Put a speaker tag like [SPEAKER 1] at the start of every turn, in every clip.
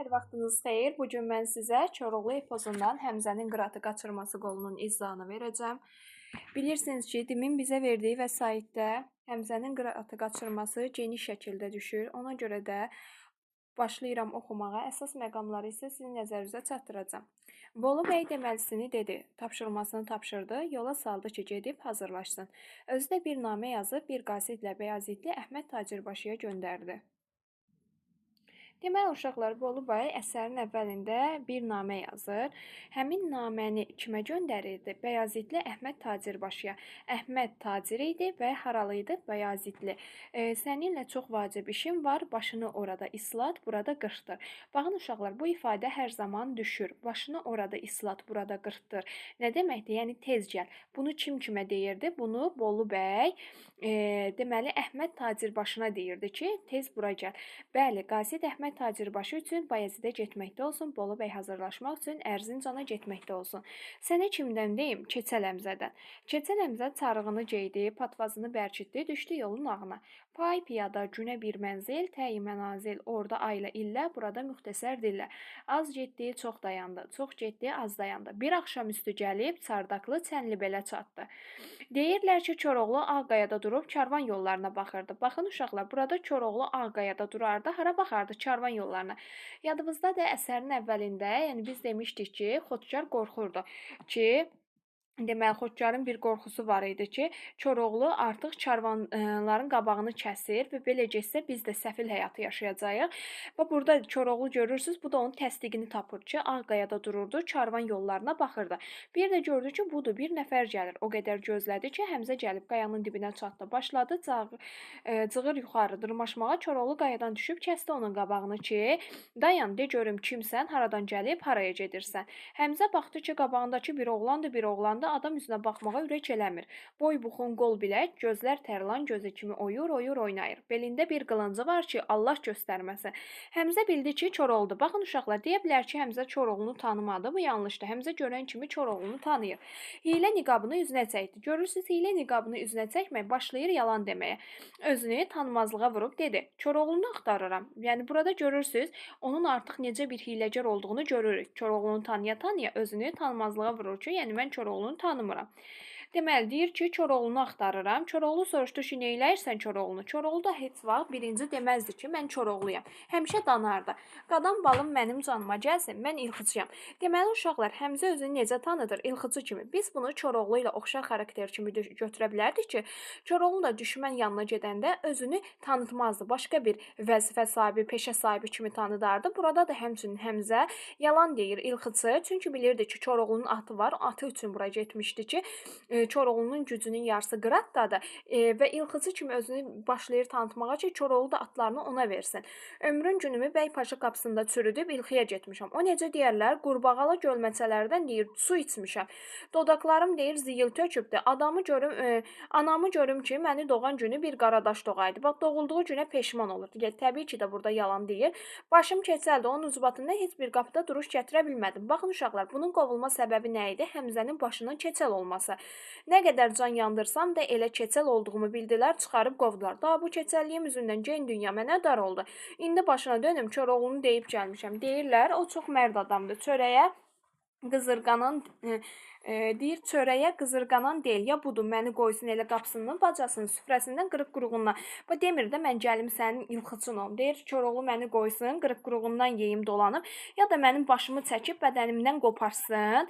[SPEAKER 1] Hər vaxtınız xeyir. Bu gün mən sizə Koroğlu epozundan Həmzənin qıratı qaçırması qolunun izahını verəcəm. Bilirsiniz ki, Dimin bizə verdiyi vəsaitdə Həmzənin qıratı qaçırması geniş şəkildə düşür. Ona görə də başlayıram oxumağa. Əsas məqamları isə sizin nəzərinizə çatdıracağam. Bolu bəy deməlisini dedi, tapşırılmasını tapşırdı, yola saldı ki, gedib hazırlaşsın. Özü də bir namə yazıb bir qasidlə Bəyazitli Əhməd Tacirbaşıya göndərdi. Deməli, uşaqlar, Bolu bəy əsərin əvvəlində bir namə yazır. Həmin naməni kimə göndərirdi? Bəyazitli Əhməd Tacirbaşıya. Əhməd tacir idi və haralı idi? Bəyazitli. Səninlə çox vacib işim var, başını orada islat, burada qırxdır. Baxın, uşaqlar, bu ifadə hər zaman düşür. Başını orada islat, burada qırxdır. Nə deməkdir? Yəni, tez gəl. Bunu kimə deyirdi? Bunu Bolu bəy, deməli, Əhməd Tacirbaşına deyirdi ki, tez bura gəl. Bəli, qasid Əhməd Tacirbaşı üçün Bayazidə getməkdə olsun, Bolu bəy hazırlaşmaq üçün Ərzincana getməkdə olsun. Sənə kimdən deyim? Keçəl Həmzədən. Keçəl Həmzə çarığını geydi, patvazını bərkitdi, düşdü yolun ağına. Pay piyada günə bir mənzil, təyi mənazil, orada ayla illə, burada müxtəsər dillə. Az getdi, çox dayandı, çox getdi, az dayandı. Bir axşam üstü gəlib, Çardaqlı Çənlibelə çatdı. Deyirlər ki, Koroğlu Ağqayada durub karvan yollarına baxırdı. Baxın uşaqlar, burada Koroğlu Ağqayada durardı, hara baxardı? Karvan yollarına. Yadımızdadır, əsərin əvvəlində, yəni biz demişdik ki, Xodkar qorxurdu ki, deməli, Xodkarın bir qorxusu var idi ki, Koroğlu artıq karvanların qabağını kəsir və belə getsə biz də səfil həyatı yaşayacağıq. Və burada Koroğlu görürsünüz, bu da onun təsdiqini tapır ki, Ağqayada dururdu, karvan yollarına baxırdı. Bir də gördü ki, budur, bir nəfər gəlir. O qədər gözlədi ki, Həmzə gəlib qayanın dibinə çatdı. Başladı cığır yuxarı dırmaşmağa. Koroğlu qayadan düşüb kəsdi onun qabağını ki, dayan, de görüm kimsən, haradan gəlib, haraya gedirsən. Həmzə baxdı ki, qabağındakı bir oğlandır, bir oğlandır. Adam üzünə baxmağa ürək eləmir. Boy buxun, qol bilək, gözlər tərlan gözü kimi oyur, oynayır. Belində bir qılıncı var ki, Allah göstərməsin. Həmzə bildi ki, Koroğludur. Baxın uşaqlar, deyə bilər ki, Həmzə Koroğlunu tanımadı. Bu yanlışdır. Həmzə görən kimi Koroğlunu tanıyır. Hiylə niqabını üzünə çəkdi. Görürsünüz, hiylə niqabını üzünə çəkmək başlayır yalan deməyə. Özünü tanımazlığa vurub dedi, Koroğlunu axtarıram. Yəni, burada görürsünüz, onun artıq necə bir hiləgər olduğunu görürük. Koroğlunu tanıya-tanıya özünü tanımazlığa vurur ki, yəni mən Koroğlunu tanımıram. Deməli, deyir ki, Koroğlunu axtarıram. Koroğlu soruşdu ki, neyləyirsən Koroğlunu? Koroğlu da heç vaxt birinci deməzdi ki, mən Koroğluyam. Həmişə danardı. Qadan balım mənim canıma gəlsin, mən ilxıcıyam. Deməli, uşaqlar, Həmzə özünü necə tanıdır? İlxıcı kimi. Biz bunu Koroğlu ilə oxşar xarakter kimi götürə bilərdik ki, Koroğlu da düşmən yanına gedəndə özünü tanıtmazdı. Başqa bir vəzifə sahibi, peşə sahibi kimi tanıdardı. Burada da həmçinin Həmzə yalan deyir, ilxıcı. Çünki bilirdi ki, Koroğlunun atı var. Atı üçün bura getmişdi ki, Koroğlunun gücünün yarısı qıratdadır və ilxıcı kimi özünü başlayır tanıtmağa ki, Koroğlu da atlarını ona versin. Ömrün günümü bəy paşa qapısında çürüdüb ilxiyə getmişəm. O necə deyərlər, qurbağalı gölməçələrdən deyir, su içmişəm. Dodaqlarım deyir, ziyil tökübdür. Anamı görüm ki, məni doğan günü bir qaradaş doğaydı. Bax, doğulduğu günə peşman olur. Təbii ki də burada yalan deyir. Başım keçəldi, onun ucbatında heç bir qapıda duruş gətirə bilmədim. Baxın uşaqlar, bunun qovulma səbəbi nə idi? Həmzənin başının keçəl olması. Nə qədər can yandırsam da elə keçəl olduğumu bildilər, çıxarıb qovdular. Daha bu keçəlliyim üzündən gen dünya mənə dar oldu. İndi başına dönüm, Koroğlunu deyib gəlmişəm. Deyirlər, o çox mərd adamdır. Çörəyə qızırganan deyil. Ya budur, məni qoysun elə qapısından, bacasının, süfrəsindən, qırıq-quruğundan. Bu demir də, mən gəlim sənin ilxıçın olum. Deyir, Koroğlu məni qoysun, qırıq-quruğundan yeyim dolanıb, ya da mənim başımı çəkib bədənimdən qoparsın.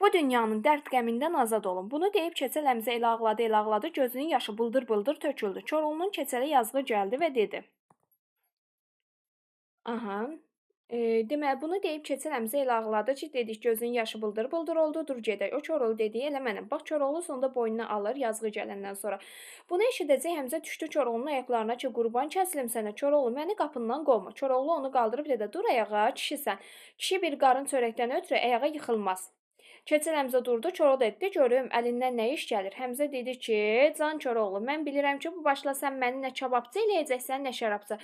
[SPEAKER 1] Bu dünyanın dərd qəmindən azad olun. Bunu deyib Keçəl Həmzə elə ağladı, gözünün yaşı bıldır-bıldır töküldü. Koroğlunun Keçələ yazığı gəldi və dedi. Deməli, bunu deyib Keçəl Həmzə elə ağladı ki, dedik, gözünün yaşı bıldır-bıldır oldu, dur gedək. O Koroğlu dediyi elə mənəm. Bax, Koroğlu sonunda boynuna alır, yazığı gələndən sonra. Bunu eşidəcək Həmzə düşdü Koroğlunun ayaqlarına ki, qurban kəsilim sənə, Koroğlu, məni qapından qovma. Koroğlu onu qaldırıb dedi, dur ayağa, kişisən. Kişi bir qarın çörəkdən ötürü ayağa yıxılmaz. Keçəl Həmzə durdu, Koroğlu dedi, "De görüm əlindən nə iş gəlir?" Həmzə dedi ki, "Can Koroğlu, mən bilirəm ki, bu başla sən məni nə kababçı eləyəcəksən, nə şərabçı.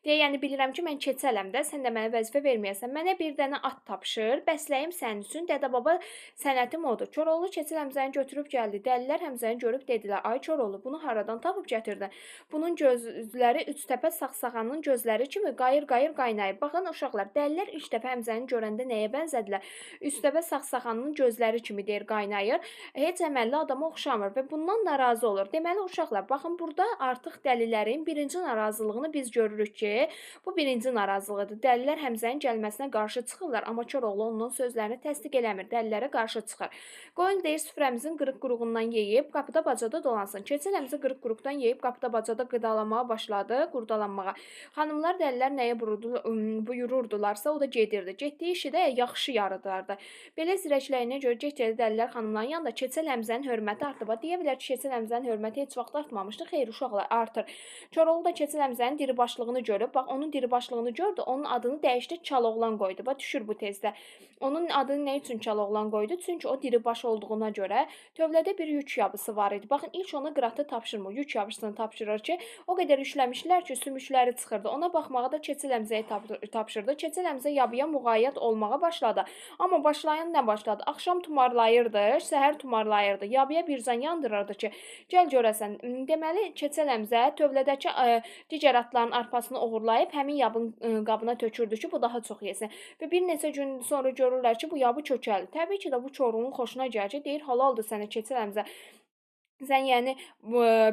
[SPEAKER 1] Deyə, yəni bilirəm ki, mən keçələm də, sən də mənə vəzifə verməyəsən. Mənə bir dənə at tapşır, bəsləyim sənin üçün. Dədə-baba sənətim odur." Koroğlu Keçəl Həmzəni götürüb gəldi. Dəlilər Həmzəni görüb dedilər, "Ay Koroğlu, bunu haradan tapıb gətirdin? Bunun gözləri Üçtəpə saqsağanın gözləri kimi qayır-qayır qaynayır." Baxın uşaqlar, dəlilər ilk dəfə Həmzəni görəndə nəyə bənzədilər? Üçtəpə saqsağanın gözləri kimi deyir qaynayır. Heç əməlli adama oxşamır və bundan narazı olur. Deməli uşaqlar, baxın burada artıq dəlilərin birinci narazılığını biz görürük ki, bu birinci narazılığıdır. Dəlilər Həmzənin gəlməsinə qarşı çıxırlar, amma Koroğlu onun sözlərini təsdiq eləmir. Dəlilərə qarşı çıxır. Qoyun deyir süfrəmizin qırıq-quruğundan yeyib qapıda bacada dolansın. Keçəl Həmzə qırıq-quruqdan yeyib qapıda bacada qıdalanmağa başladı, qurdalanmağa. Xanımlar dəlilər nəyə buyururdularsa o da gedirdi. Getdiyi işi də yaxşı yarıdardı. Belə zirəkləyinə görə get-gedə dəlilər xanımların yanında Keçəl Həmzənin hörməti artıb. Deyə bilər ki, Keçəl Həmzənin hörməti heç vaxt artmamışdı. Xeyr, uşaqlar, artır. Koroğlu da Keçəl Həmzənin diribaşlığını görüb, bax onun diribaşlığını gördü, onun adını dəyişdi, Çaloğlan qoydu. Bax düşür bu tezdə. Onun adını nə üçün Çaloğlan qoydu? Çünki o diribaş olduğuna görə tövlədə bir yük yabısı var idi. Baxın, ilk ona qıratı tapşırmır, yük yabısını tapşırır ki, o qədər yükləmişlər ki, sümükləri çıxırdı. Ona baxmağa da Keçəl Həmzəyə tapşırdı. Keçəl Həmzə yabıya müğayyət olmağa başladı. Amma başlayan nə başladı? Axşam tumarlayırdı, səhər tumarlayırdı. Yabıya bir zan yandırırdı ki, gəl görəsən. Deməli, Keçəl Həmzə tövlədəki digər atların arpasını oğurlayıb həmin yabın qabına tökürdü ki, bu daha çox yesin. Və bir neçə gün sonra görürlər ki, bu yabı çökəlir. Təbii ki də bu Koroğlunun xoşuna gəlir ki, deyir, halaldır sənə Keçəl Həmzə. Sən yəni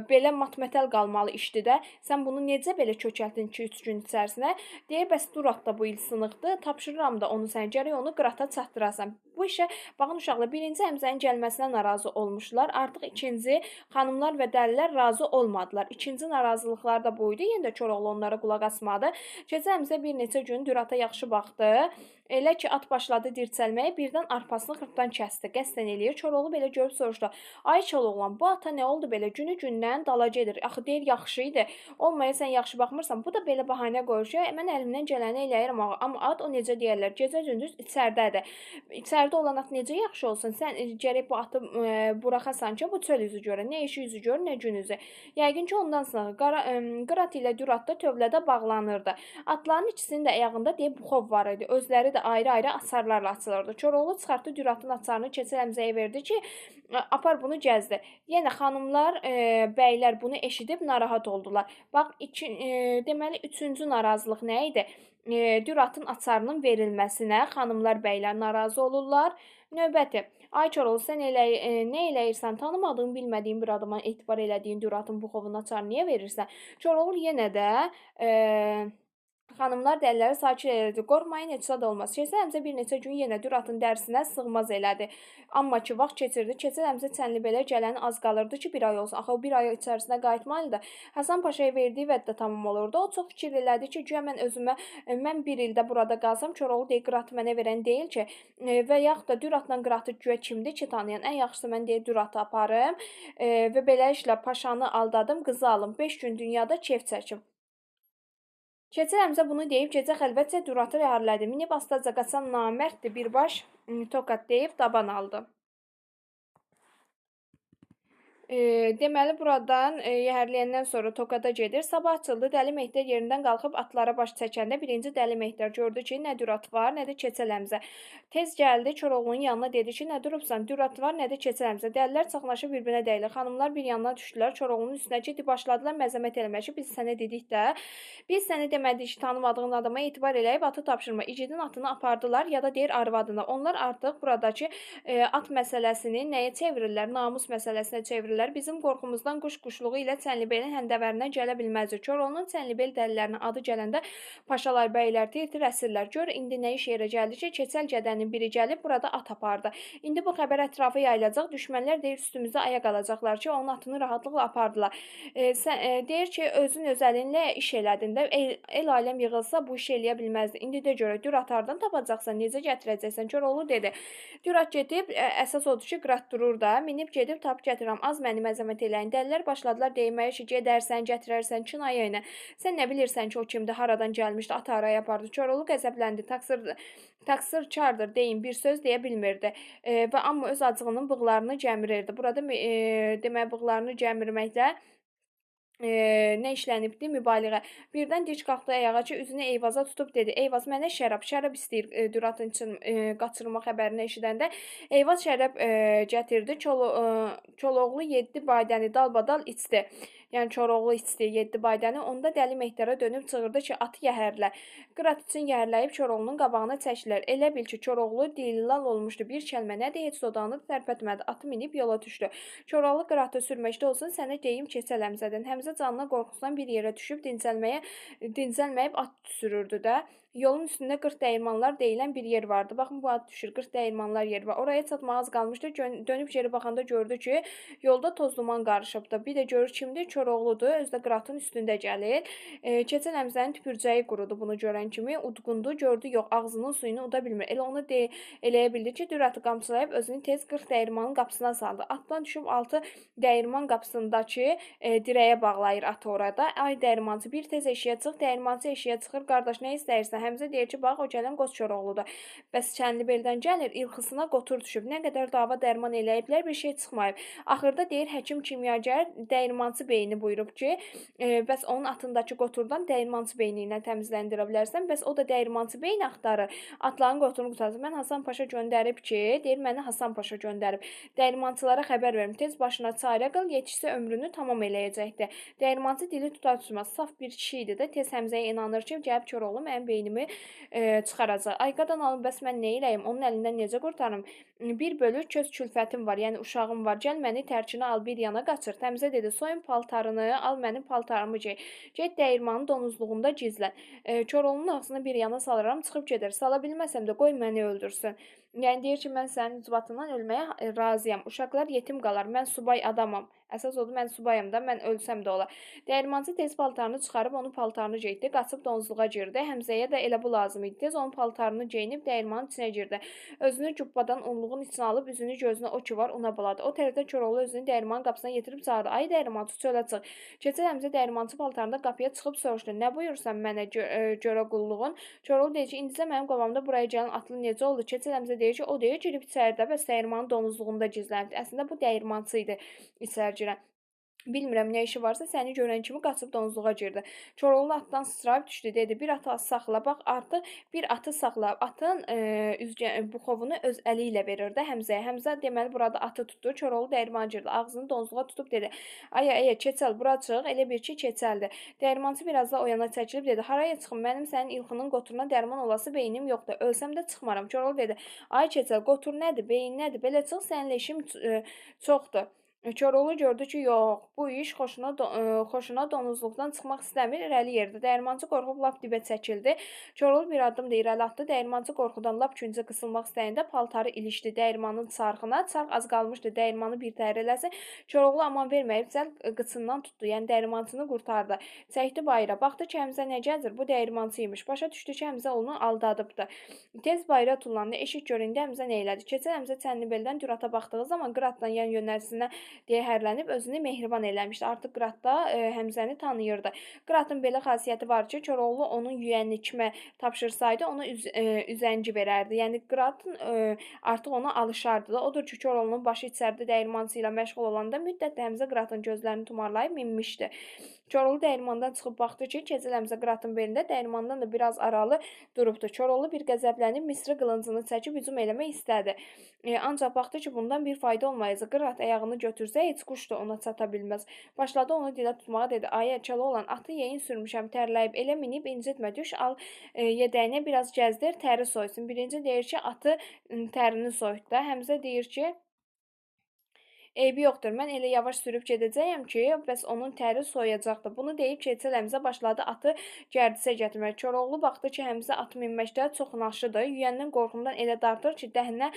[SPEAKER 1] belə matmətəl qalmalı işdir də. Sən bunu necə belə kökəltdin 2-3 gün içərisində? Deyir, bəs Durat da bu il sınıqdır. Tapşırıram da onu sən gərək onu qırata çatdırasan. Bu işə baxın uşaqlar, birinci Həmzənin gəlməsinə narazı olmuşlar. Artıq ikinci xanımlar və dəlilər razı olmadılar. İkinci narazılıqları da bu idi. Yenə də Koroğlu onlara qulaq asmadı. Keçəl Həmzə bir neçə gün Durata yaxşı baxdı. Elə ki at başladı dirçəlməyə, birdən arpasını xırtdan kəsdi. Qəsdən eləyir. Koroğlu belə görüb soruşdu: "Ay Çaloğlan, bu ata nə oldu belə? Günü-gündən dala gedir. Axı deyir yaxşı idi. Olmaya sən yaxşı baxmırsan. Bu da belə bəhanə qoyur ki, mən əlimdən gələni eləyirəm amma at o necə deyirlər, gecə-gündüz içərdədir. İçəridə olan at necə yaxşı olsun? Sən gərək bu atı buraxasan ki, bu çöl üzü görə, nə işi üzü gör, nə gün üzü. Yəqin ki, ondan sonra Qırat ilə Durat da tövlədə bağlanırdı. Atların ikisinin də ayağında deyib buxov var idi. Özləri də ayrı-ayrı açarlarla açılırdı. Koroğlu çıxartdı Duratın açarını Keçəl Həmzəyə verdi ki, apar bunu gəzdi. Yenə xanımlar, bəylər bunu eşidib narahat oldular. Bax, deməli, üçüncü narazılıq nə idi? Duratın açarının verilməsinə xanımlar, bəylər narazı olurlar. Növbəti, ay Koroğlu, sən nə eləyirsən? Tanımadığın, bilmədiyin bir adama etibar elədiyin Duratın buxovunun açarını niyə verirsən? Koroğlu yenə də xanımlar dəliləri sakit elədi. Qorxmayın, heç zad olmaz. Keçəl Həmzə bir neçə gün yenə Duratın dərsinə sığmaz elədi. Amma ki, vaxt keçirdi. Keçəl Həmzə Çənlibelə gələni az qalırdı ki, bir ay olsun. Axı o bir ay içərisində qayıtmalıdır. Həsən Paşaya verdiyi vəddə tamam olurdu. O çox fikir elədi ki, güya mən bir ildə burada qalsam, Koroğlu deyir, Qıratı mənə verən deyil ki, və yaxud da Duratla Qıratı güya kimdir ki, tanıyan? Ən yaxşısı mən deyir, Duratı aparım və belə işlə paşanı aldadım, qızı alım. 5 gün dünyada keyf çəkim. Keçəl Həmzə bunu deyib gecə xəlvətcə Duratı rəhərlədi. Minib astaca qaçan namərddir birbaş tokat deyib daban aldı. Deməli, buradan yəhərləyəndən sonra Tokada gedir. Sabah açıldı, Dəli Mehter yerindən qalxıb atlara baş çəkəndə birinci Dəli Mehter gördü ki, nə Durat var, nə də Keçəl Həmzə. Tez gəldi, Koroğlunun yanına dedi ki, nə durubsan, Durat var, nə də Keçəl Həmzə. Dəlilər çaxnaşıb bir-birinə dəyilir. Xanımlar bir yanına düşdülər, Koroğlunun üstünə getdi, başladılar məzəmət eləmək ki, biz sənə dedik də, biz səni demədik ki, tanımadığın adama etibar eləyib atı tapşırma. İgidin atını apardılar ya da deyir arvadına. Onlar artıq buradakı at məsələsini nəyə çevirirlər? Namus məsələsinə çevirirlər. Bizim qorxumuzdan quş-quşluğu ilə Çənlibelin həndəvərinə gələ bilməzdi. Koroğlunun Çənlibel dəlilərinin adı gələndə paşalar, bəylər tir-tir əsirlər. Gör, indi nə iş yerə gəldi ki, Keçəl gədənin biri gəlib burada at apardı. İndi bu xəbər ətrafı yayılacaq. Düşmənlər deyir, üstümüzdə ayaq alacaqlar ki, onun atını rahatlıqla apardılar. Deyir ki, özün öz əlinlə iş elədin də, el aləm yığılsa bu iş eləyə bilməzdi. İndi də görə, Durat hardan tapacaqsan, necə gətirəcəksən? Koroğlu dedi. Durat gedib, əsas odur ki, Qırat durur da, minib gedib tapıb gətirəm. Az mənim əzəmət eləyin. Dəlilər başladılar deyməyə ki, gedərsən, gətirərsən kinayə ilə. Sən nə bilirsən ki, o kimdir, haradan gəlmişdi, atı haraya apardı. Koroğlu qəzəbləndi. Təqsirkardır deyin bir söz deyə bilmirdi. Və amma öz acığının bığlarını gəmirirdi. Burada demək bığlarını gəmirməklə nə işlənibdi? Mübaliğə. Birdən dic qalxdı ayağa ki, üzünü Eyvaza tutub dedi: "Eyvaz, mənə şərab istəyir." Düratın qaçırma xəbərini eşidəndə Eyvaz şərab gətirdi. Koroğlu 7 badəni dalbadal içdi. Yəni Koroğlu içdi 7 badəni. Onda Dəli Mehdara dönüb çığırdı ki, atı yəhərlə. Qırat üçün yəhərləyib Koroğlunun qabağına çəkilər. Elə bil ki, Koroğlu dililal olmuşdu. Bir kəlmə nədir, heç dodağını tərpətmədi. Atı minib yola düşdü. Koroğlu Qıratı sürməkdə olsun, sənə deyim keçəl Həmzədən. Həmzə canına qorxusundan bir yerə düşüb dincəlməyib at sürürdü də. Yolun üstündə 40 dəyirmanlar deyilən bir yer vardı. Baxın, bu ad düşür, 40 dəyirmanlar yeri var. Oraya çatmağa az qalmışdı. Dönüb geri baxanda gördü ki, yolda toz duman qarışıbdı. Bir də görür kimdir? Koroğludur. Özü də Qıratın üstündə gəlir. Keçəl Həmzənin tüpürcəyi qurudu bunu görən kimi. Udqundu, gördü, yox, ağzının suyunu uda bilmir. Elə onu eləyə bildi ki, Düratı qamçılayıb özünü tez 40 dəyirmanın qapısına saldı. Atdan düşüb 6 dəyirman qapısındakı dirəyə bağlayır atı orada. Ay dəyirmancı, bir tez eşiyə çıx. Dəyirmancı eşiyə çıxır. Qardaş, nə istəyirsən? Həmzə deyir ki, bax, o gələn Qoç Koroğludur. Bəs Çənlibeldən gəlir, ilxısına qotur düşüb. Nə qədər dava dərman eləyiblər, bir şey çıxmayıb. Axırda deyir, həkim kimyagər dəyirmancı beyni buyurub ki, bəs onun atındakı qoturdan dəyirmancı beyni ilə təmizləndirə bilərsən. Bəs o da dəyirmancı beyni axtarır. Atların qoturunu qutarsın. Mən Hasan Paşa göndərib ki, deyir, məni Hasan Paşa göndərib. Dəyirmancılara xəbər verim. Tez başına çarə qıl, yetişsə ömrünü tamam eləyəcəkdir. Dəyirmancı dili tutar tutmaz. Saf bir kişi idi də, tez Həmzəyə inanır ki, gəlib Koroğlu mənim beynimi çıxaracaq. Ay qadan alım, bəs mən nə eləyim? Onun əlindən necə qurtarım? Bir bölük köz külfətim var, yəni uşağım var. Gəl məni tərkinə al, bir yana qaçır. Həmzə dedi, soyun paltarını, al mənim paltarımı giy. Get dəyirmanın donuzluğunda gizlən. Koroğlunun ağzını bir yana salıram, çıxıb gedər. Sala bilməsəm də qoy məni öldürsün. Yəni deyir ki, mən sənin ucbatından ölməyə razıyam. Uşaqlar yetim qalar. Mən subay adamam. Əsas odur, mən subayım da, mən ölsəm də olar. Dəyirmancı tez paltarını çıxarıb onun paltarını geydi, qaçıb donuzluğa girdi. Həmzəyə də elə bu lazım idi. Tez onun paltarını geyinib dəyirmanın içinə girdi. Özünü cubbadan unluğun içinə alıb üzünü gözünə o ki var ona buladı. O tərəfdə Koroğlu özünü dəyirmanın qapısına yetirib çağırdı. Ay dəyirmancı, çölə çıx. Keçəl Həmzə dəyirmancı paltarında qapıya çıxıb soruşdu. Nə buyursan mənə görə qulluğun? Koroğlu deyir ki, indicə mənim qabağımda buraya gələn atlı necə oldu? Keçəl Həmzə deyir ki, o deyir girib içəridə bəs dəyirmanın donuzluğunda gizlənibdi. Əslində bu dəyirmancı idi içəri girən. Bilmirəm nə işi varsa səni görən kimi qaçıb donuzluğa girdi. Koroğlu atdan sıçrayıb düşdü, dedi, bir atı saxla, bax artıq bir atı saxla. Atın buxovunu öz əli ilə verir də Həmzəyə. Həmzə deməli burada atı tutdu. Koroğlu dəyirmana girdi. Ağzını donuzluğa tutub dedi, aya keçəl bura çıx, elə bir ki keçəldir. Dəyirmancı biraz da o yana çəkilib dedi, haraya çıxım, mənim sənin ilxının qoturuna dərman olası beynim yoxdur. Ölsəm də çıxmaram. Koroğlu dedi, ay keçəl qotur nədir, beyin nədir, belə çıx, səninlə işim çoxdur. Koroğlu gördü ki, yox, bu iş xoşuna donuzluqdan çıxmaq istəmir, irəli yerdə. Dəyirmancı qorxub lap dibə çəkildi. Koroğlu bir addım da irəli atdı. Dəyirmancı qorxudan lap küncə qısılmaq istəyəndə paltarı ilişdi dəyirmanın çarxına. Çarx az qalmışdı dəyirmanı bir təhər eləsin. Koroğlu aman verməyib cəld qıçından tutdu, yəni dəyirmancını qurtardı. Çəkdi bayıra. Baxdı ki, Həmzə nə gəzir? Bu dəyirmancıymış. Başa düşdü ki, Həmzə onu aldadıbdı. Tez bayıra tullandı. Eşik göründü, Həmzə nə elədi? Keçəl Həmzə Çənlibeldən Dürata baxdığı zaman Qıratdan yan yönəlsinə deyə hərlənib özünü mehriban eləmişdi. Artıq Qırat da Həmzəni tanıyırdı. Qıratın belə xasiyyəti var ki, Koroğlu onun yüyənini kimə tapşırsaydı, ona üzənci verərdi. Yəni Qıratın artıq ona alışardı da. Odur ki, Koroğlunun başı içəridə dəyirmancı ilə məşğul olanda müddətlə Həmzə Qıratın gözlərini tumarlayıb minmişdi. Koroğlu dəyirmandan çıxıb baxdı ki, Keçəl Həmzə Qıratın belində, dəyirmandan da biraz aralı durubdu. Koroğlu bir qəzəblənib misri qılıncını çəkib hücum eləmək istədi. Ancaq baxdı ki, bundan bir fayda olmayacaq. Qırat ayağını götürsə, heç quş da ona çata bilməz. Başladı onu dilə tutmağa, dedi, ay əçəli olan atı yeyin sürmüşəm, tərləyib, elə minib incitmə, düş, al yedəyinə biraz gəzdir, təri soysun. Birinci deyir ki, atı tərini soyut da. Həmzə deyir ki, eybi yoxdur, mən elə yavaş sürüb gedəcəyəm ki, bəs onun təri soyacaqdır. Bunu deyib Keçəl Həmzə başladı atı gərdisə gətirmək. Koroğlu baxdı ki, Həmzə atı minməkdə çox naşıdır. Yüyəndən qorxundan elə dartır ki, dəhinə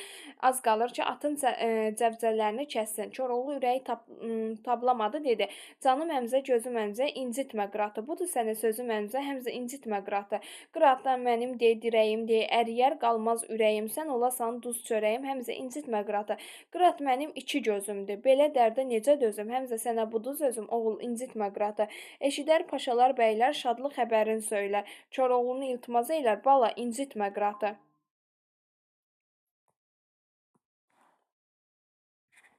[SPEAKER 1] az qalır ki, atın cəvcəllərini kəssin. Koroğlu ürəyi tablamadı, dedi, canım Həmzə, gözüm Həmzə, incitmə Qıratı. Budur sənə sözüm Həmzə, Həmzə incitmə Qıratı. Qıratdan mənim dirəyim, əriyər qalmaz ürəyim, sən olasan duz çörəyim, Həmzə incitmə Qıratı. Qırat mənim iki gözümdür. gündür. Belə dərdə necə dözüm? Həmzə sənə budur sözüm, oğul incitmə qıratı. Eşidər paşalar, bəylər, şadlıq xəbərin söylər. Koroğlunu iltimas eylər, bala incitmə qıratı.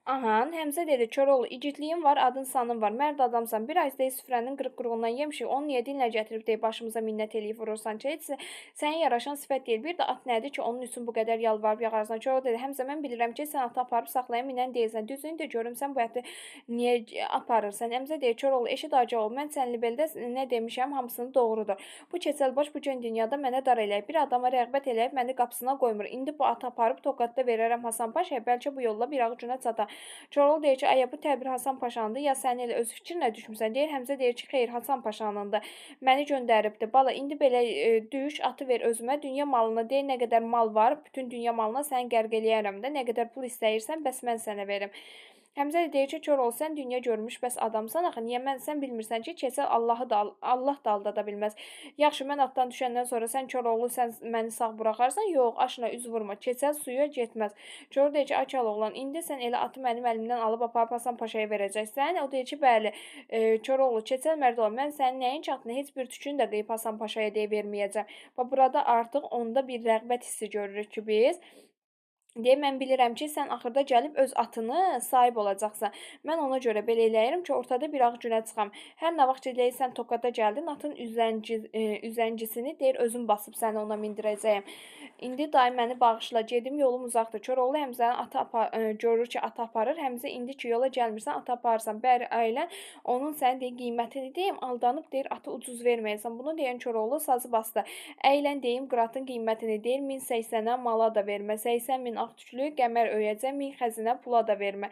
[SPEAKER 1] Ahan, Həmzə dedi, Koroğlu, igidliyin var, adın sanın var, mərd adamsan, bir az deyil süfrənin qırıq-qırığından yemişik, onu niyə dilinə gətirib deyib başımıza minnət eləyib vurursan ki, heç sənə yaraşan sifət deyil, bir də at nədir ki, onun üçün bu qədər yalvarıb yağarsan. Koroğlu dedi, Həmzə, mən bilirəm ki, sən atı aparıb saxlayan minən deyilsən, düzünü də görüm sən bu əti niyə aparırsan. Həmzə deyir, Koroğlu, eşit acı ol, mən Çənlibeldə nə demişəm, hamısını doğrudur. Bu keçəlbaş bu gün dünyada mənə dar eləyib, bir adama rəğbət eləyib məni qapısına qoymur. İndi bu atı aparıb Toqatda verərəm Hasan Paşaya, bəlkə bu yolla bir ağ günə çata. Koroğlu deyir ki, aya bu tədbir Hasan Paşanındır, ya sən elə öz fikrinlə düşmüsən. Deyir, Həmzə deyir ki, xeyr, Hasan Paşanındır. Məni göndəribdir. Bala, indi belə düş, atı ver özümə, dünya malına deyir, nə qədər mal var, bütün dünya malına səni qərq eləyərəm də, nə qədər pul istəyirsən, bəs mən sənə verim. Həmzə də deyir ki, Koroğlu, sən dünya görmüş, bəs adamsan axı, niyə sən bilmirsən ki, keçəl Allah da aldada bilməz. Yaxşı, mən atdan düşəndən sonra sən Koroğlu, sən məni sağ buraxarsan, yox, aşına üz vurma, keçəl suya getməz. Koroğlu deyir ki, ay Kaloğlan, indi sən elə atı mənim əlimdən alıb aparıb Hasan Paşaya verəcəksən. O deyir ki, bəli, Koroğlu, keçəl mərd ol, mən sənin nəyin çatını heç bir tükünü də qıyıb Hasan Paşaya deyə verməyəcəm. Və burada artıq onda bir rəğbət hissi görürük ki, biz. Deyə mən bilirəm ki, sən axırda gəlib öz atını sahib olacaqsan. Mən ona görə belə eləyirəm ki, ortada bir ağ günə çıxam. Hər nə vaxt ki, sən Toqata gəldin, atın üzəngisini deyir, özüm basıb səni ona mindirəcəyəm. İndi dayı məni bağışla, gedim, yolum uzaqdır. Koroğlu Həmzəni görür ki, atı aparır. Həmzə indi ki, yola gəlmirsən, atı aparırsan. Bəri ailən onun sənə deyir, qiymətini deyim, aldanıb deyir, atı ucuz verməyəsən. Bunu deyən Koroğlu sazı bastı. Əylən deyim, qıratın qiymətini deyir, 1080-ə mala da vermə, 80 min ağ tüklü qəmər öyəcə, 1000 xəzinə pula da vermə,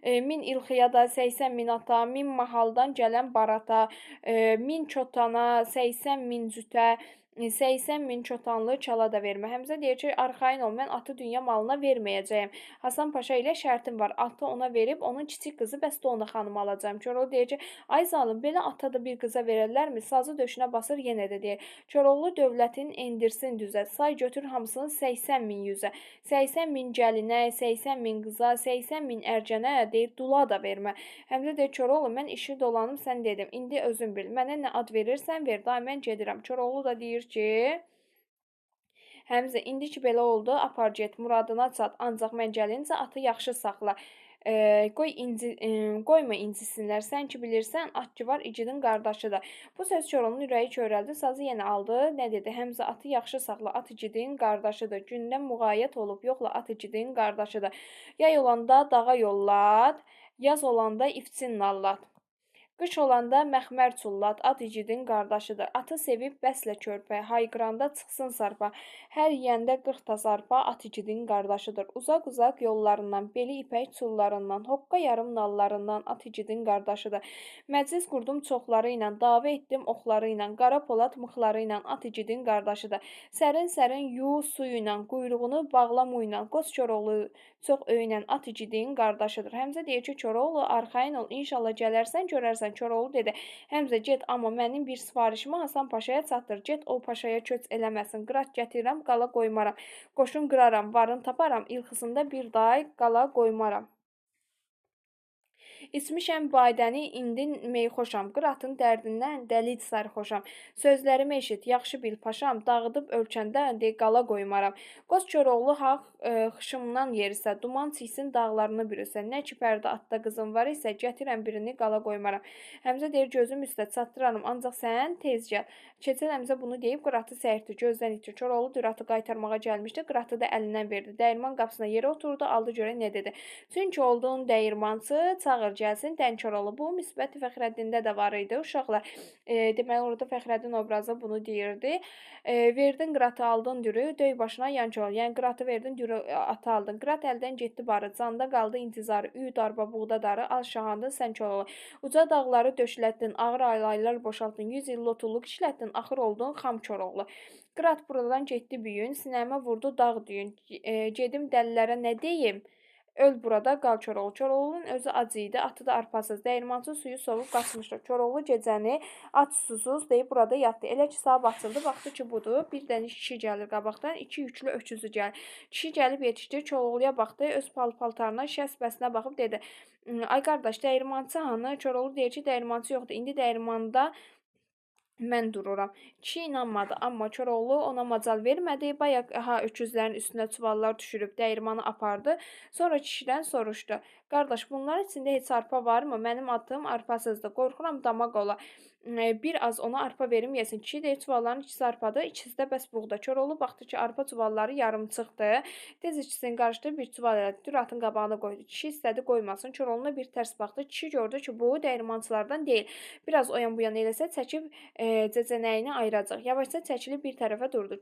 [SPEAKER 1] 1000 ilxiya da 80 min ata, 1000 mahaldan gələn barata, 1000 çotana, 80 min cütə, 80 min çotanlı çala da vermə. Həmzə deyir ki, arxayın ol, mən atı dünya malına verməyəcəyəm. Hasan Paşa ilə şərtim var. Atı ona verib, onun kiçik qızı Bəstəona xanımı alacağım. Koroğlu deyir ki, ay zalım, belə ata da bir qıza verərlərmi? Sazı döşünə basır, yenə də deyir. Koroğlu dövlətin endirsin düzə, say götür hamısını 80 min yüzə. 80 min gəlinə, 80 min qıza, 80 min ərcənə, deyir, dula da vermə. Həmzə deyir, Koroğlu, mən işi dolanım, sən dedim. İndi özün bil. Mənə nə ad verirsən, ver, day mən gedirəm. Koroğlu da deyir ki, Həmzə, indi ki belə oldu, apar get, muradına çat, ancaq mən gəlincə atı yaxşı saxla. Qoyma incisinlər, sən ki bilirsən, at ki var, igidin qardaşıdır. Bu söz Koroğlunun ürəyi körəldi, sazı yenə aldı, nə dedi? Həmzə, atı yaxşı saxla, at igidin qardaşıdır. Gündən müğayət olub, yoxla, at igidin qardaşıdır. Yay olanda dağa yollat, yaz olanda ifçin nallat. Qış olanda məxmər çullat, at igidin qardaşıdır. Atı sevib bəslə körpə, hayqıranda çıxsın sarpa. Hər yeyəndə 40 tas arpa, at igidin qardaşıdır. Uzaq-uzaq yollarından, beli ipək çullarından, hoqqa yarım nallarından, at igidin qardaşıdır. Məclis qurdum çoxları ilə, dava etdim oxları ilə, qara polad mıxları ilə, at igidin qardaşıdır. Sərin-sərin yu suyu ilə, quyruğunu bağla mu ilə, qoz Koroğlu çox öyünən, at igidin qardaşıdır. Həmzə deyir ki, Koroğlu, arxayın ol, inşallah gələrsən, görərsən. Koroğlu dedi, Həmzə get, amma mənim bir sifarişimi Hasan Paşaya çatdır. Get, o paşaya köç eləməsin. Qırat gətirirəm, qala qoymaram. Qoşun qıraram, varın taparam, ilxısında bir day qala qoymaram. İçmişəm badəni, indi meyxoşam, qıratın dərdindən dəli sərxoşam. Sözlərimi eşit, yaxşı bil paşam, dağıdıb ölkəndə de qala qoymaram. Qoz Koroğlu haq xışımdan yerisə, duman çəksin dağlarını bürüsə, nə ki pərdə atda qızım var isə, gətirəm birini qala qoymaram. Həmzə deyir, gözüm üstə çatdıranım, ancaq sən tez gəl. Keçəl Həmzə bunu deyib qıratı səyirtdi, gözdən itir. Koroğlu düratı qaytarmağa gəlmişdi, qıratı da əlindən verdi. Dəyirman qapısına yerə oturdu, aldı görə nə dedi? Çünki olduğun dəyirmançı çağır gəlsin Dənkoroğlu. Bu müsbət Fəxrəddində də var idi uşaqlar. Deməli orada Fəxrəddin obrazı bunu deyirdi. Verdin qıratı aldın dürü, döy başına Yankoroğlu. Yəni qıratı verdin dürü atı aldın. Qırat əldən getdi barı, canda qaldı intizarı. Üy darba buğda darı, al şahanda sən Koroğlu. Uca dağları döşlətdin, ağır aylaylar boşaltdın, 100 il lotulluq işlətdin, axır oldun xam Koroğlu. Qırat buradan getdi büyün, sinəmə vurdu dağ düyün. Gedim dəlilərə nə deyim? Öl burada, qal Koroğlu. Koroğlunun özü ac idi, atı da arpasız. Dəyirmançı suyu sovub qaçmışdı. Koroğlu gecəni ac susuz deyib burada yatdı. Elə ki sabah açıldı, baxdı ki budur. Bir dənə kişi gəlir qabaqdan, iki yüklü öküzü gəlir. Kişi gəlib yetişdi, Koroğluya baxdı, öz paltarına, şəsbəsinə baxıb dedi: Ay qardaş, dəyirmançı hanı? Koroğlu deyir ki, dəyirmançı yoxdur. İndi dəyirmanda mən dururam. Kişi inanmadı, amma Koroğlu ona macal vermədi. Bayaq öküzlərin üstünə çuvallar düşürüb dəyirmanı apardı. Sonra kişidən soruşdu: Qardaş, bunların içində heç arpa varmı? Mənim atım arpasızdır. Qorxuram damaq ola. Bir az ona arpa verim yesin. Kişi deyir, çuvalların ikisi arpadır, ikisi də bəs buğda. Koroğlu baxdı ki, arpa çuvalları yarım çıxdı. Tez ikisini qarışdırıb bir çuval elədi. Düratın qabağına qoydu. Kişi istədi qoymasın. Koroğluna bir tərs baxdı. Kişi gördü ki, bu dəyirmançılardan deyil. Biraz o yan bu yan eləsə çəkib cəcənəyini ayıracaq. Yavaşca çəkilib bir tərəfə durdu.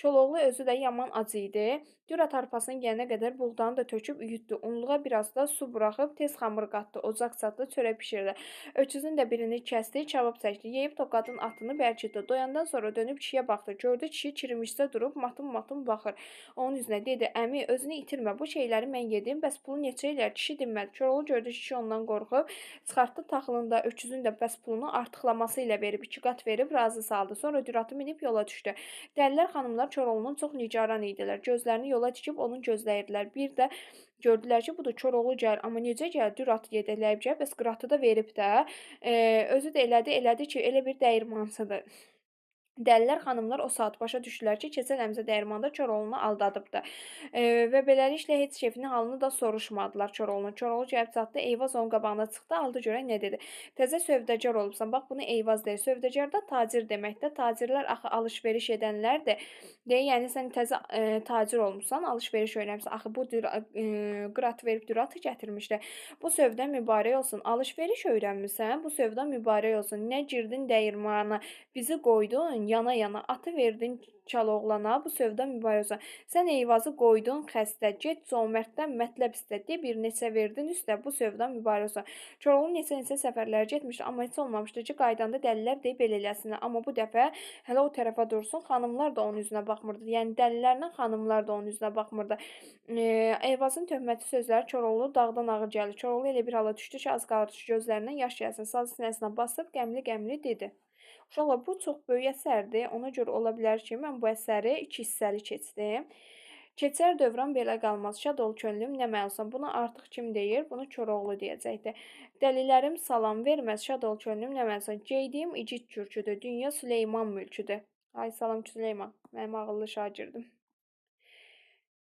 [SPEAKER 1] Koroğlu özü də yaman ac idi. Dürat arpasının yenə qədər buğdanı da töküb üyütdü. Unluğa biraz da su buraxıb tez xamır qatdı. Ocaq çatdı, çörək bişirdi. Öküzün də birini kəsdi, kabab çəkdi. Yeyib toqadın atını bərkitdi. Doyandan sonra dönüb kişiyə baxdı. Gördü kişi çirimişsə durub matım-matım baxır. Onun üzünə dedi: Əmi, özünü itirmə. Bu şeyləri mən yedim. Bəs pulu neçə eləyər? Kişi dinmədi. Koroğlu gördü kişi ondan qorxub, çıxartdı taxılını da, öküzün də bəs pulunu artıqlaması ilə verib, 2 qat verib razı saldı. Sonra Düratı minib yola düşdü. Dəlilər, xanımlar Koroğlunun çox nigaran idilər. Gözlərini yola tikib onu gözləyirdilər. Bir də gördülər ki, budur Koroğlu gəlir. Amma necə gəlir? Dürat yedəkləyib gəlir. Bəs qıratı da verib də. Özü də elədi ki, elə bir dəyirmançıdır. Dəlilər, xanımlar o saat başa düşdülər ki, keçən əmzə dəyirmanda Koroğlunu aldadıbdı. Və beləliklə heç keyfinin halını da soruşmadılar Koroğlunun. Koroğlu gəlib çatdı, Eyvaz onun qabağına çıxdı, aldı görək nə dedi. Təzə sövdəgər olubsan, bax bunu Eyvaz deyir. Sövdəgər də tacir deməkdə. Tacirlər axı alış-veriş edənlərdir. Deyə, yəni sən təzə tacir olmusan, alış-veriş öyrənmisən. Axı bu qırat verib düratı gətirmişdi. Bu sövdə mübarək olsun. Alış-veriş öyrənmisən, bu sövdə mübarək olsun. Nə girdin dəyirmana, bizi qoydun yana-yana, atı verdin Kaloğlana, bu sövdə mübarək olsun. Sən Eyvazı qoydun xəstə, get Cömərddən mətləb istədi, bir neçə verdin üstə, bu sövdə mübarək olsun. Koroğlu neçə-neçə səfərlərə getmişdi, amma heç olmamışdı ki, qaydanda dəlilər deyib belə eləsinlər. Amma bu dəfə hələ o tərəfə dursun, xanımlar da onun üzünə baxmırdı. Yəni dəlilərlə xanımlar da onun üzünə baxmırdı. Eyvazın töhməti sözləri Koroğlu dağdan ağır gəlir. Koroğlu elə bir hala düşdü ki, az qalır ki, gözlərindən yaş gəlsin. Sazı sinəsinə basıb qəmli-qəmli dedi: Uşaqlar, bu çox böyük əsərdir. Ona görə ola bilər ki, mən bu əsəri 2 hissəli keçdim. Keçər dövran belə qalmaz. Şad ol könlüm, nə məlsan. Bunu artıq kim deyir? Bunu Koroğlu deyəcəkdir. Dəlilərim salam verməz. Şad ol könlüm, nə məlsan. Geydiyim igid kürküdür. Dünya Süleyman mülküdür. Ay salam Süleyman. Mənim ağıllı şagirdim.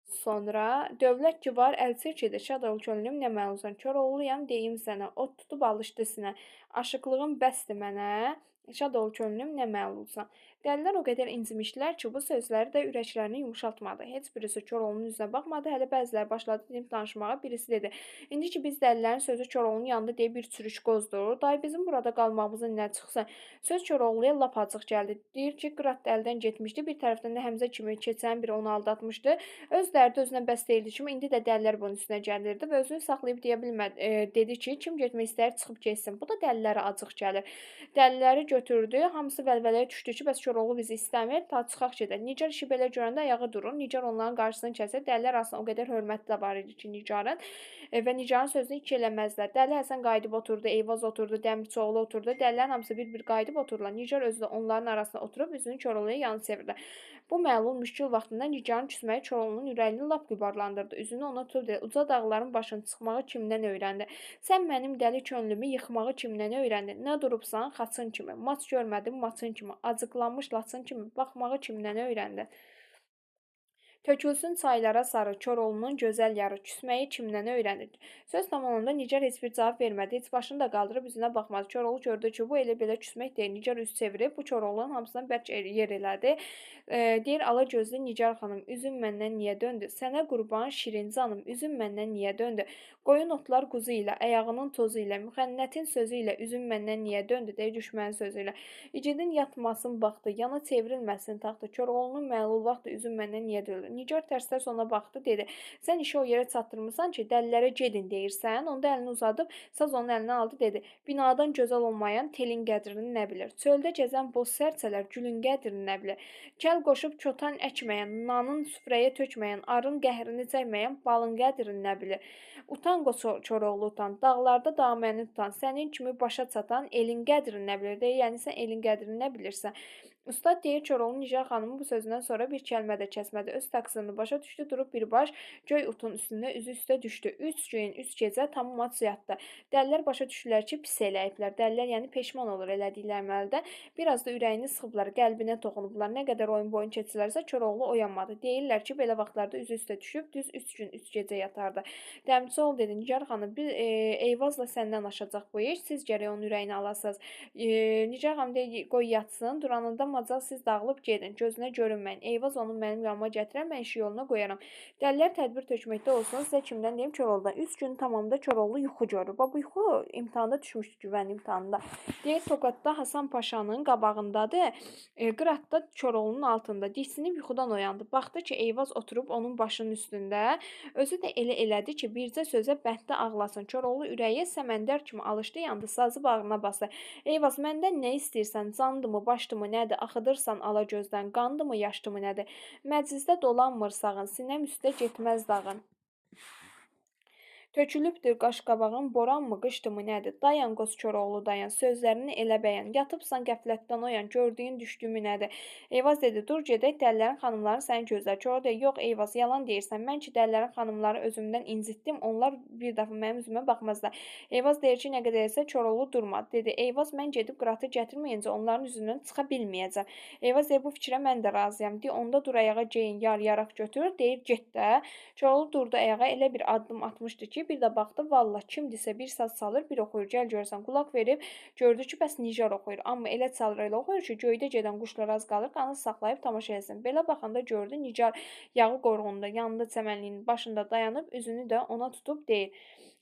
[SPEAKER 1] Sonra dövlət ki var, əl çəkidir, şad ol könlüm, nə məluzan. Koroğluyam, deyim sənə, ot tutub alışdı sinə. Aşıqlığın bəsdir mənə, şad ol könlüm, nə məluzan. Dəlilər o qədər incimişdilər ki, bu sözləri də ürəklərini yumuşatmadı. Heç birisi Koroğlunun üzünə baxmadı, hələ bəziləri başladı dinib danışmağa. Birisi dedi: İndi ki biz dəlilərin sözü Koroğlunun yanında deyə bir çürük qozdur. Day bizim burada qalmağımızın nə çıxsın. Söz Koroğluya lap acıq gəldi. Deyir ki, qırat da əldən getmişdi. Bir tərəfdən də Həmzə kimi keçən biri onu aldatmışdı. Öz dərdi özünə bəs deyildi kimi, indi də dəlilər bunun üstünə gəlirdi və özünü saxlayıb deyə bilmədi. Dedi ki, kim getmək istəyir çıxıb getsin. Bu da dəlilərə acıq gəlir. Dəliləri götürdü, hamısı vəlvələyə düşdü ki, bəs Koroğlu bizi istəmir, ta çıxaq gedək. Nigar işi belə görəndə ayağı durur, Nigar onların qarşısını kəsir. Dəlilər arasında o qədər hörmətli də var idi ki, Nigarın və Nigarın sözünü iki eləməzlər. Dəli Həsən qayıdıb oturdu, Eyvaz oturdu, Dəmirçioğlu oturdu. Dəlilərin hamısı bir-bir qayıdıb otururlar. Nigar özü də onların arasında oturub üzünü Koroğluya yanı çevirdi. Bu məlum müşkül vaxtında Nigarın küsməyi Koroğlunun ürəyini lap qübarlandırdı. Üzünü ona tutub dedi: Uca dağların başını çıxmağı kimdən öyrəndi? Sən mənim dəli könlümü yıxmağı kimdən öyrəndin? Nə durubsan xaçın kimi, maç görmədim maçın kimi, acıqlanmış laçın kimi baxmağı kimdən öyrəndin? Tökülsün çaylara sarı, Koroğlunun gözəl yarı, küsməyi kimdən öyrənir? Söz tamamında Nigar heç bir cavab vermədi, heç başını da qaldırıb üzünə baxmadı. Koroğlu gördü ki, bu elə belə küsmək deyil. Nigar üz çevirib, bu Koroğlunun hamısından bərk yer elədi. Deyir, ala gözlü Nigar xanım, üzün məndən niyə döndü? Sənə qurban şirin canım, üzün məndən niyə döndü? Qoyun otlar quzu ilə, ayağının tozu ilə, müxənnətin sözü ilə, üzün məndən niyə döndü? Deyir, düşmənin sözü ilə. İgidin yatmasın baxdı, yana çevrilməsin taxtı. Koroğlunun məlul vaxtı üzün məndən niyə döndü? Nigar tərs-tərs ona baxdı, dedi: Sən işi o yerə çatdırmısan ki, dəlilərə gedin deyirsən. Onda əlini uzadıb, saz onun əlindən aldı, dedi: Binadan gözəl olmayan telin qədrini nə bilir? Çöldə gəzən boz sərçələr gülün qədrini nə bilir? Gəl Əl qoşub çotan əkməyən, nanın süfrəyə tökməyən, arın qəhrini çəkməyən balın qədrini nə bilir? Utan Koroğlu utan, dağlarda daməni tutan, sənin kimi başa çatan elin qədrini nə bilir? Deyir, yəni sən elin qədrini nə bilirsən? Ustad deyir, Koroğlu Nigar xanımın bu sözündən sonra bir kəlmə də kəsmədi. Öz təqsirini başa düşdü, durub birbaş göy utun üstündə üzü üstə düşdü. 3 gün, 3 gecə tamam ac yatdı. Dəlilər başa düşdülər ki, pis eləyiblər. Dəlilər yəni peşman olur elədikləri əməldə. Biraz da ürəyini sıxıblar, qəlbinə toxunublar. Nə qədər oyun boyun keçilərsə Koroğlu oyanmadı. Deyirlər ki, belə vaxtlarda üzü üstə düşüb düz 3 gün, 3 gecə yatardı. Dəmirçioğlu dedi, Nigar xanım, bir Eyvazla səndən aşacaq bu iş. Siz gərək onun ürəyini alasınız. Nigar xanım dedi, qoy yatsın. Duranında macal siz dağılıb gedin. Gözünə görünməyin. Eyvaz onu mənim yanıma gətirər, mən işi yoluna qoyaram. Dəlilər tədbir tökməkdə olsun. Sizə kimdən deyim? Koroğludan. 3 gün tamamında Koroğlu yuxu görür. Bu yuxu imtahanda düşmüşdü, güvən imtahanında. Deyir, Toqatda Hasan Paşanın qabağındadır. Qıratda Koroğlunun altında. Diksinib yuxudan oyandı. Baxdı ki, Eyvaz oturub onun başının üstündə. Özü də elə elədi ki, bircə sözə bənddə ağlasın. Koroğlu ürəyə səməndər kimi alışdı, yandı, sazı bağrına bastı. Eyvaz, məndən nə istəyirsən? Candımı, başdımı, nədir? Axıdırsan ala gözdən, qandımı, yaşdımı, nədir? Məclisdə dolanmır sağın, sinəm üstə getməz dağın. Tökülübdür qaşqabağın, boranmı, qışdımı, nədir? Dayan, qoz Koroğlu, dayan, sözlərini elə bəyən. Yatıbsan qəflətdən oyan, gördüyün düşdüyümü nədir? Eyvaz dedi, dur gedək, dəllərin xanımları səni gözlər. Koroğlu dedi, yox Eyvaz, yalan deyirsən. Mən ki, dəllərin xanımları özümdən incitdim, onlar bir dəfə mənim üzümə baxmazlar. Eyvaz deyir ki, nə qədər etsə Koroğlu durmadı. Dedi, Eyvaz, mən gedib Qıratı gətirməyincə onların üzündən çıxa bilməyəcəm. Eyvaz deyir, bu fikrə mən də razıyam. Deyir, onda dur ayağa geyin, yaraq götür. Deyir, get də. Koroğlu durdu ayağa, elə bir addım atmışdı ki, bir də baxdı, vallah kimdisə bir saz çalır, bir oxuyur. Gəl görsən, qulaq verib gördü ki, bəs Nigar oxuyur. Amma elə çalır, elə oxuyur ki, göydə gedən quşlar az qalır, qanı saxlayıb tamaşa etsin. Belə baxanda gördü Nigar yağı qorğunda, yanında çəmənliyinin başında dayanıb, üzünü də ona tutub deyir.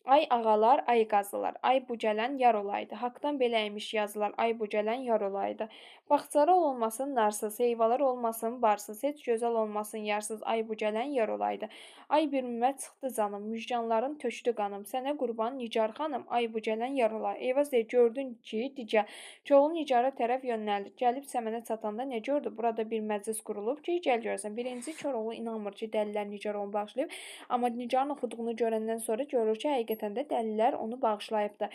[SPEAKER 1] Ay ağalar, ay qazılar, ay bu gələn yar olaydı. Haqdan beləymiş yazılar, ay bu gələn yar olaydı. Baxçalar olmasın narsız, heyvalar olmasın barsız, heç gözəl olmasın yarsız, ay bu gələn yar olaydı. Ay bir mümət çıxdı canım, müjganların tökdü qanım, sənə qurban Nigar xanım, ay bu gələn yar olaydı. Eyvaz deyir, gördün ki, digər. Koroğlu Nigar'a tərəf yönəldi. Gəlib səmənə çatanda nə gördü? Burada bir məclis qurulub ki, gəl görsən. Birinci Koroğlu inanmır ki, dəlilər Nigar onu bağışlayıb. Amma Nigarın oxuduğunu görəndən sonra görür ki, həqiqətən də dəlilər onu bağışlayıbdır.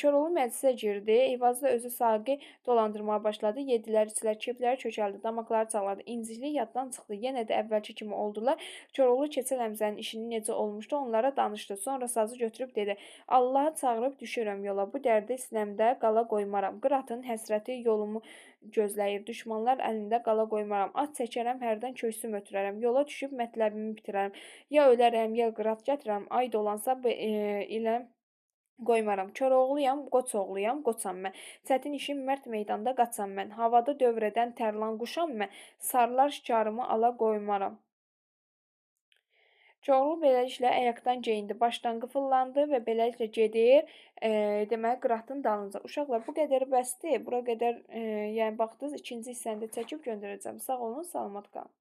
[SPEAKER 1] Koroğlu məclisə girdi. Eyvazı da özü saqi dolandırmağa başladı. Yedilər, içilər, keyfləri kökəldi, damaqları çağladı. İnciklik yaddan çıxdı. Yenə də əvvəlki kimi oldular. Koroğlu Keçəl Həmzənin işini necə olmuşdu, onlara danışdı. Sonra sazı götürüb dedi, Allah'a çağırıb düşürəm yola. Bu dərdi sinəmdə qala qoymaram. Qıratın həsrəti yolumu gözləyir. Düşmanlar əlində qala qoymaram. At çəkərəm, hərdən köksüm ötürərəm. Yola düşüb mətləbimi bitirərəm. Ya ölərəm, ya qırat gətirərəm. Ay dolansa ilə qoymaram. Koroğluyam, qoç oğluyam, qoçam mən. Çətin işim mərd meydanda qaçam mən. Havada dövr edən tərlan quşam mən. Sarlar şikarımı ala qoymaram. Koroğlu beləliklə ayaqdan geyindi, başdan qıfıllandı və beləliklə gedir, deməli Qıratın dalınca. Uşaqlar, bu qədər bəsdir. Bura qədər yəni baxdınız, ikinci hissəni də çəkib göndərəcəm. Sağ olun, salamat qalın.